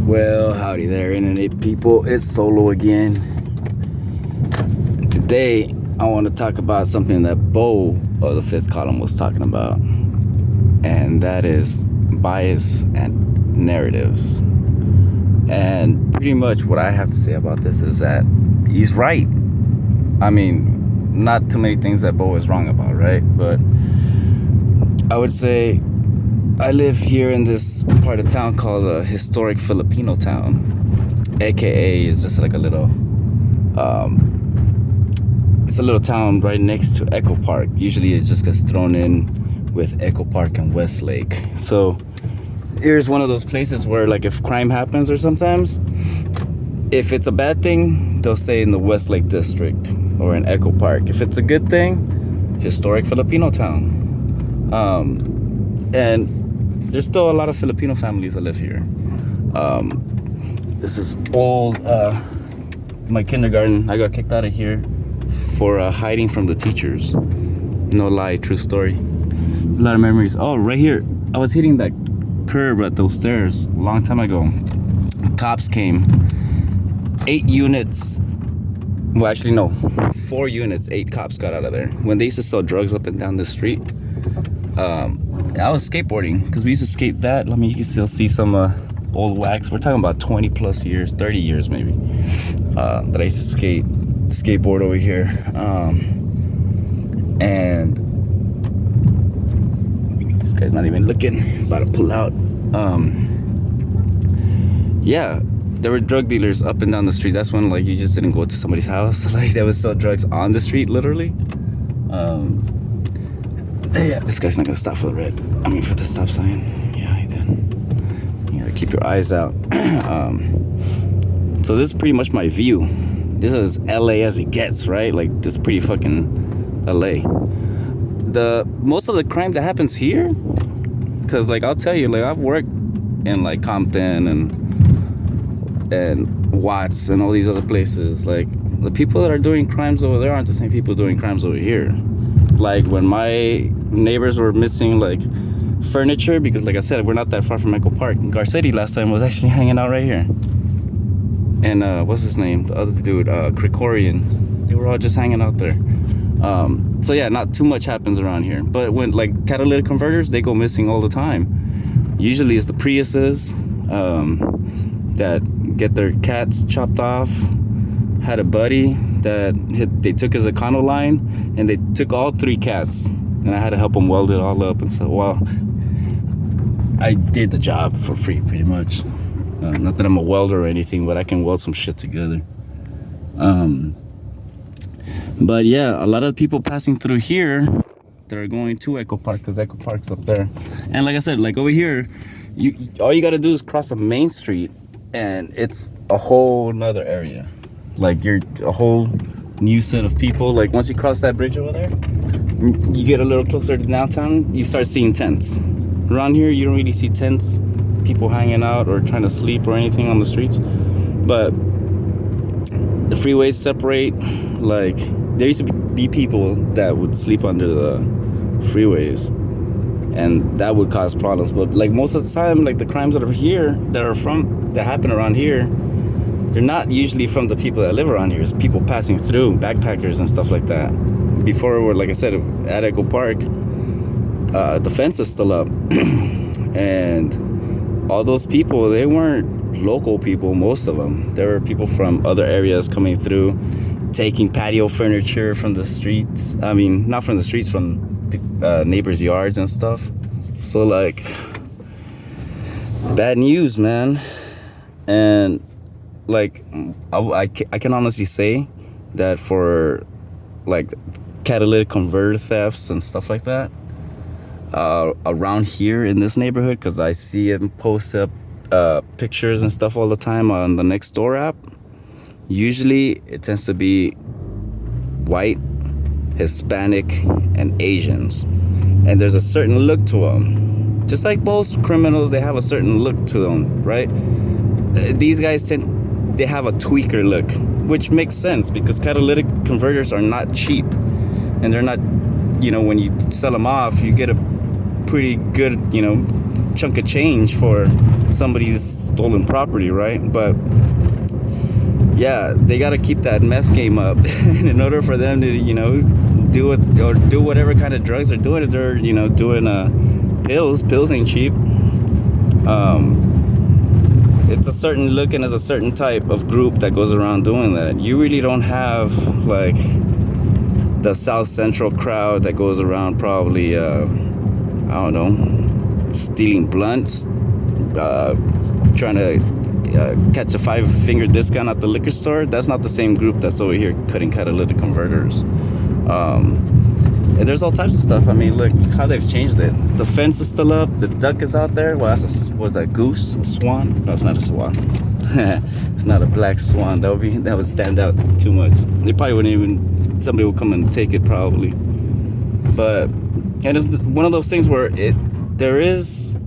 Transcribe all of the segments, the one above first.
Well, howdy there, internet people. It's Solo again. Today, I want to talk about something that Beau of the fifth column was talking about, and that is bias and narratives. And pretty much what I have to say about this is that he's right. I mean, not too many things that Beau is wrong about, right? But I would say I live here in this part of town called a historic Filipino town, aka it's just like a little it's a little town right next to Echo Park. Usually it just gets thrown in with Echo Park and Westlake. So here's one of those places where, like, if crime happens, or sometimes if it's a bad thing, they'll say in the Westlake district or in Echo Park. If it's a good thing, historic Filipino town. And there's still a lot of Filipino families that live here. This is old, my kindergarten. I got kicked out of here for hiding from the teachers. No lie, true story. A lot of memories. Oh, right here. I was hitting that curb at those stairs a long time ago. Cops came. 8 units. Well, actually, no. 4 units, 8 cops got out of there. When they used to sell drugs up and down the street, I was skateboarding because we used to skate that. I mean, you can still see some old wax. We're talking about 20 plus years, 30 years maybe, that I used to skateboard over here. And this guy's not even looking, about to pull out. Yeah, there were drug dealers up and down the street. That's when, like, you just didn't go to somebody's house. Like, they would sell drugs on the street, literally. Yeah, this guy's not gonna stop for the red. I mean, for the stop sign. Yeah, he did. You gotta keep your eyes out. So this is pretty much my view. This is LA as it gets, right? Like, this is pretty fucking LA. Most of the crime that happens here, cause, like, I'll tell you, like, I've worked in, like, Compton and Watts and all these other places. Like, the people that are doing crimes over there aren't the same people doing crimes over here. Like, when my neighbors were missing, like, furniture, because, like I said, we're not that far from Echo Park. Garcetti last time was actually hanging out right here. And what's his name, the other dude, Krikorian, they were all just hanging out there. So yeah, not too much happens around here. But when, like, catalytic converters, they go missing all the time. Usually it's the Priuses that get their cats chopped off. Had a buddy that they took his Econoline and they took all 3 cats, and I had to help him weld it all up and stuff. Well, I did the job for free, pretty much. Not that I'm a welder or anything, but I can weld some shit together. But yeah, a lot of people passing through here, they're going to Echo Park because Echo Park's up there. And like I said, like, over here, all you gotta do is cross a main street and it's a whole nother area. Like, you're a whole new set of people. Like, once you cross that bridge over there, you get a little closer to downtown, you start seeing tents. Around here, you don't really see tents, people hanging out or trying to sleep or anything on the streets. But the freeways separate. Like, there used to be people that would sleep under the freeways, and that would cause problems. But, like, most of the time, like, the crimes that are here, that happen around here, they're not usually from the people that live around here. It's people passing through, backpackers and stuff like that. Before, like I said, at Echo Park, the fence is still up. And all those people, they weren't local people, most of them. There were people from other areas coming through, taking patio furniture from the streets. I mean, not from the streets, from the neighbors' yards and stuff. So, like, bad news, man. And, like, I can honestly say that for, like, catalytic converter thefts and stuff like that, around here in this neighborhood, because I see them post up pictures and stuff all the time on the Nextdoor app, usually it tends to be white, Hispanic, and Asians. And there's a certain look to them. Just like most criminals, they have a certain look to them, right? These guys they have a tweaker look, which makes sense because catalytic converters are not cheap, and they're not, you know, when you sell them off, you get a pretty good, chunk of change for somebody's stolen property, right? But yeah, they got to keep that meth game up in order for them to, do it or do whatever kind of drugs they're doing. If they're, doing pills ain't cheap. It's a certain looking as a certain type of group that goes around doing that. You really don't have like the South Central crowd that goes around probably I don't know, stealing blunts, trying to catch a 5-finger discount at the liquor store. That's not the same group that's over here cutting catalytic converters. And there's all types of stuff. I mean, look how they've changed it. The fence is still up. The duck is out there. Well, was that goose? A swan? No, it's not a swan. It's not a black swan. That would stand out too much. They probably wouldn't even. Somebody would come and take it probably. But and it's one of those things where there's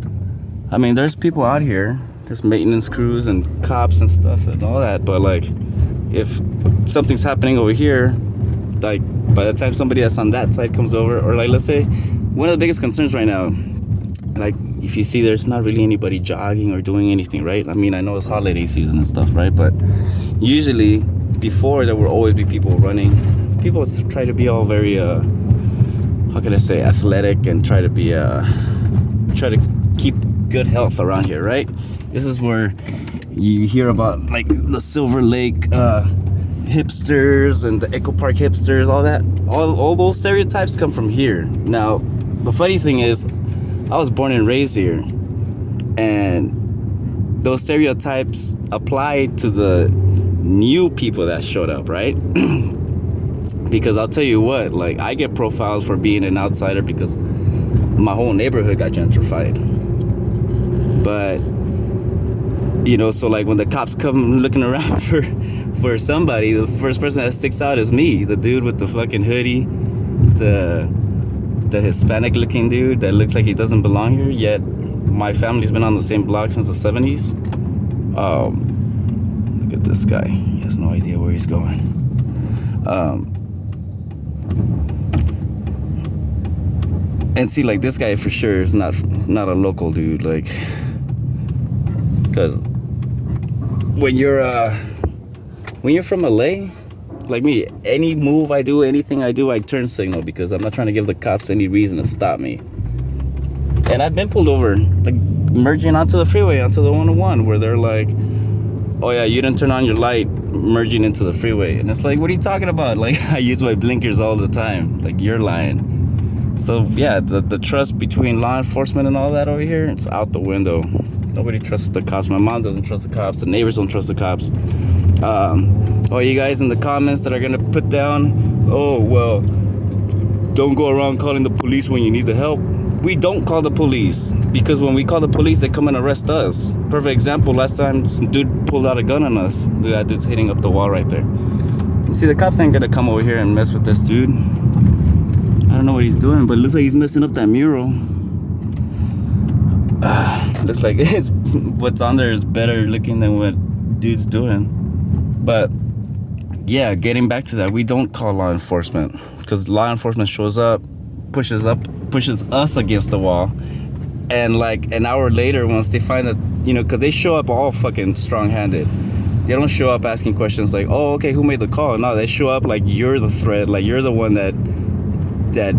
people out here. There's maintenance crews and cops and stuff and all that. But like, if something's happening over here, like by the time somebody that's on that side comes over, or like let's say one of the biggest concerns right now, like if you see there's not really anybody jogging or doing anything, right? I mean, I know it's holiday season and stuff, right? But usually before there will always be people running. People try to be all very how can I say, athletic, and try to keep good health around here, right? This is where you hear about like the Silver Lake hipsters and the Echo Park hipsters, all that. All those stereotypes come from here. Now, the funny thing is, I was born and raised here, and those stereotypes apply to the new people that showed up, right? Because I'll tell you what, like I get profiled for being an outsider because my whole neighborhood got gentrified. But so like when the cops come looking around for somebody, the first person that sticks out is me, the dude with the fucking hoodie, the Hispanic looking dude that looks like he doesn't belong here, yet my family's been on the same block since the 70s. Look at this guy, he has no idea where he's going. And see, like this guy for sure is not a local dude, like, because when you're from LA, like me, any move I do, anything I do, I turn signal because I'm not trying to give the cops any reason to stop me. And I've been pulled over, like merging onto the freeway, onto the 101, where they're like, oh yeah, you didn't turn on your light merging into the freeway. And it's like, what are you talking about? Like, I use my blinkers all the time. Like, you're lying. So yeah, the trust between law enforcement and all that over here, it's out the window. Nobody trusts the cops. My mom doesn't trust the cops. The neighbors don't trust the cops. All you guys in the comments that are gonna put down, oh well, don't go around calling the police when you need the help. We don't call the police, because when we call the police, they come and arrest us. Perfect example, last time some dude pulled out a gun on us. That dude's hitting up the wall right there. You see, the cops ain't gonna come over here and mess with this dude. I don't know what he's doing, but it looks like he's messing up that mural. Looks like what's on there is better looking than what dude's doing. But yeah, getting back to that, we don't call law enforcement because law enforcement shows up, pushes us against the wall, and like an hour later, once they find that, because they show up all fucking strong-handed. They don't show up asking questions like, oh, okay, who made the call? No, they show up like you're the threat, like you're the one that did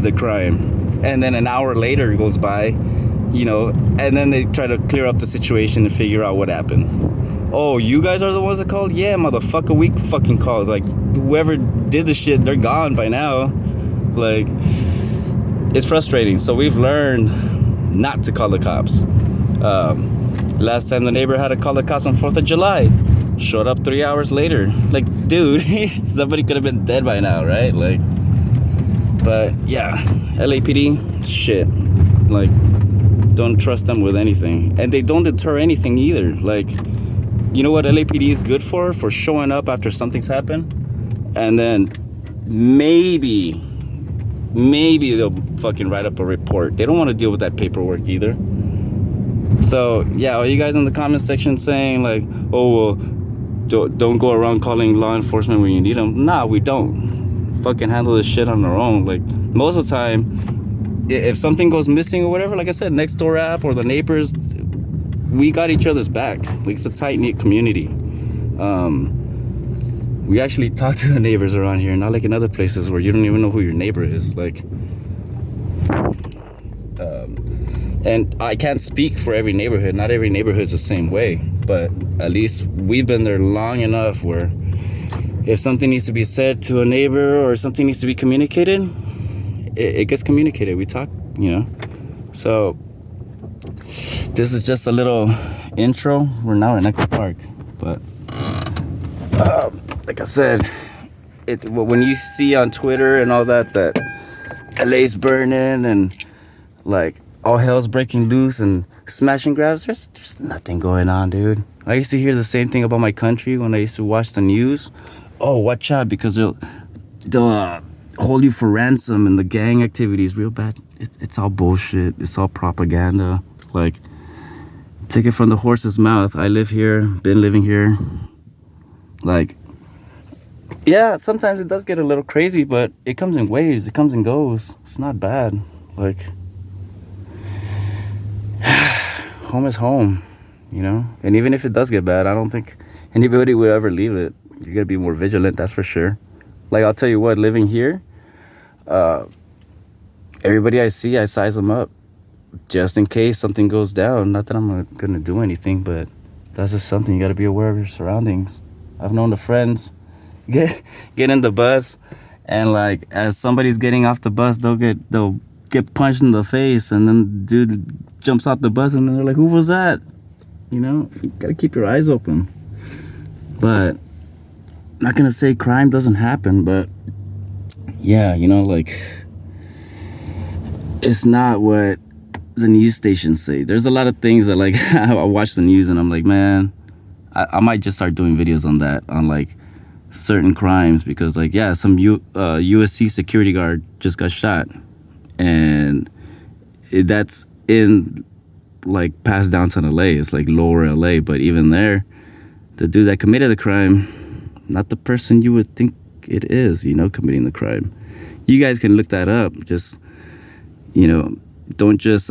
the crime. And then an hour later goes by, and then they try to clear up the situation and figure out what happened. Oh, you guys are the ones that called? Yeah, motherfucker, we fucking called. Like, whoever did the shit, they're gone by now. Like, it's frustrating. So we've learned not to call the cops. Last time the neighbor had to call the cops on 4th of July. Showed up 3 hours later. Like, dude, somebody could have been dead by now, right? Like, but yeah, LAPD, shit. Like, don't trust them with anything. And they don't deter anything either. Like, you know what LAPD is good for? For showing up after something's happened. And then maybe they'll fucking write up a report. They don't want to deal with that paperwork either. So yeah, are you guys in the comment section saying like, oh well, don't go around calling law enforcement when you need them? Nah, we don't. Fucking handle this shit on our own. Like, most of the time, if something goes missing or whatever, like I said, next door app or the neighbors, we got each other's back. Like, it's a tight-knit community. We actually talk to the neighbors around here, not like in other places where you don't even know who your neighbor is. Like, and I can't speak for every neighborhood. Not every neighborhood's the same way, but at least we've been there long enough where if something needs to be said to a neighbor or something needs to be communicated, it gets communicated. We talk, you know. So this is just a little intro. We're now in Echo Park, but like I said, when you see on Twitter and all that LA's burning and like all hell's breaking loose and smash and grabs, there's nothing going on, dude. I used to hear the same thing about my country when I used to watch the news. Oh, watch out, because they'll hold you for ransom, and the gang activity is real bad. It's all bullshit. It's all propaganda. Like, take it from the horse's mouth. I live here, been living here. Like, yeah, sometimes it does get a little crazy, but it comes in waves. It comes and goes. It's not bad. Like, home is home, you know? And even if it does get bad, I don't think anybody would ever leave it. You're gonna be more vigilant, that's for sure. Like, I'll tell you what, living here, everybody I see, I size them up just in case something goes down. Not that I'm gonna do anything, but that's just something. You gotta be aware of your surroundings. I've known the friends get in the bus, and like as somebody's getting off the bus, they'll get punched in the face, and then dude jumps out the bus, and then they're like, "Who was that?" You know, you gotta keep your eyes open. But not gonna say crime doesn't happen, but yeah, you know, like, it's not what the news stations say. There's a lot of things that, like, I watch the news and I'm like, man, I might just start doing videos on that, on like certain crimes, because like, yeah, some USC security guard just got shot, and that's in like past downtown LA. It's like lower LA, but even there, the dude that committed the crime, not the person you would think it is, you know, committing the crime. You guys can look that up. Just, you know, don't just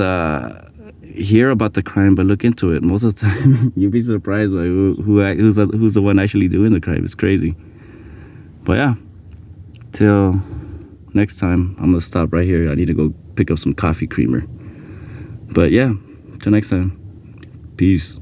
hear about the crime, but look into it. Most of the time, you'll be surprised by who's the one actually doing the crime. It's crazy. But yeah, till next time, I'm gonna stop right here. I need to go pick up some coffee creamer. But yeah, till next time, peace.